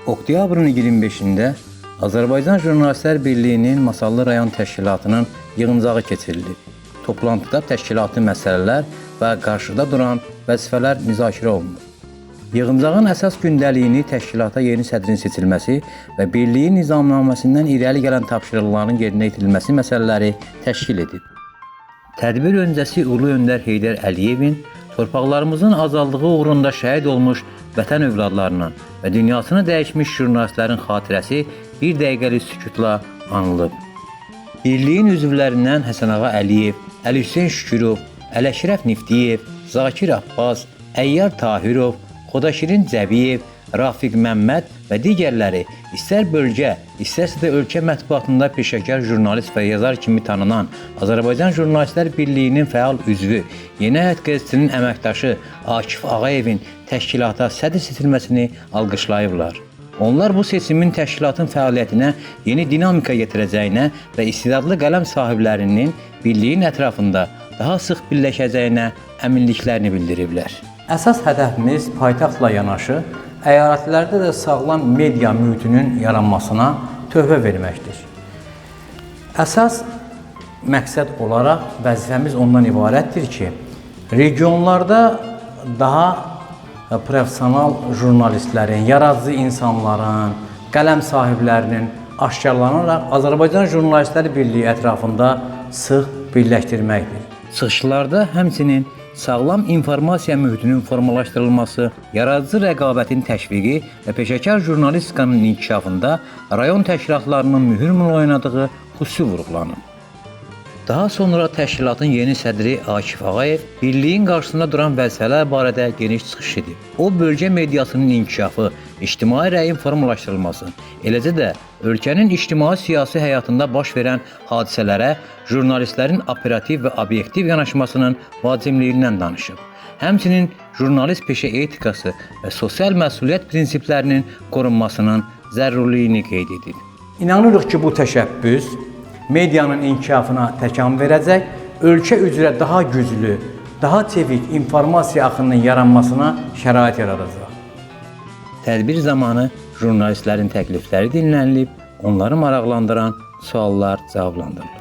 Oktyabrın 25-də Azərbaycan Jurnalistlər Birliyinin Masallı rayon təşkilatının yığıncağı keçirilib. Toplantıda təşkilatı məsələlər və qarşıda duran vəzifələr müzakirə olunur. Yığıncağın əsas gündəliyini təşkilata yeni sədrin seçilməsi və birliyin nizamnaməsindən irəli gələn tapşırıqların yerinə yetirilməsi məsələləri təşkil edib. Tədbir öncəsi Ulu Öndər Heydər Əliyevin torpaqlarımızın azadlığı uğrunda şəhid olmuş vətən övladlarının və dünyasını dəyişmiş jurnalistlərin xatirəsi bir dəqiqəlik sükutla anılıb. Birliyin üzvlərindən Həsənağa Əliyev, Əli Hüseyn Şükürov, Ələşrəf Niftiyev, Zakir Abbas, Əyyar Tahirov, Xodaşirin Cəbiyev, Rafiq Məmməd və digərləri istər bölgə, istərsə də ölkə mətbuatında peşəkar jurnalist və yazar kimi tanınan Azərbaycan Jurnalistlər Birliyinin fəal üzvü, Yeni Həyat qəzetinin əməkdaşı Akif Ağayevin təşkilata sədr seçilməsini alqışlayıblar. Onlar bu seçimin təşkilatın fəaliyyətinə yeni dinamika yetirəcəyinə və istedadlı qələm sahiblərinin birliyin ətrafında daha sıx birləşəcəyinə əminliklərini bildiriblər. Əsas hədəfimiz paytaxtla yanaşı, əyalətlərdə də sağlam media mühitinin yaranmasına töhfə verməkdir. Əsas məqsəd olaraq vəzifəmiz ondan ibarətdir ki, regionlarda daha professional jurnalistlərin, yaradıcı insanların, qələm sahiblərinin aşkarlanaraq Azərbaycan Jurnalistlər Birliyi ətrafında sıx birləşdirməkdir. Çıxışlarda həmçinin sağlam informasiya mühitinin formalaşdırılması, yaradıcı rəqabətin təşviqi və peşəkar jurnalistikanın inkişafında rayon təşkilatlarının mühüm rol oynadığı xüsusi vurğulanıb. Daha sonra təşkilatın yeni sədri Akif Ağayev birliyin qarşısında duran vəzifələr barədə geniş çıxış edib. O, bölgə mediasının inkişafı, ictimai rəyin formalaşdırılması, eləcə də ölkənin ictimai-siyasi həyatında baş verən hadisələrə jurnalistlərin operativ və obyektiv yanaşmasının vacibliyindən danışıb. Həmçinin jurnalist peşə etikası və sosial məsuliyyət prinsiplərinin qorunmasının zərurliyini qeyd edib. İnanırıq ki, bu təşəbbüs medianın inkişafına təkan verəcək, ölkə üzrə daha güclü, daha tevik informasiya axınının yaranmasına şərait yaradacaq. Tədbir zamanı jurnalistlərin təklifləri dinlənilib, onları maraqlandıran suallar cavablandırılır.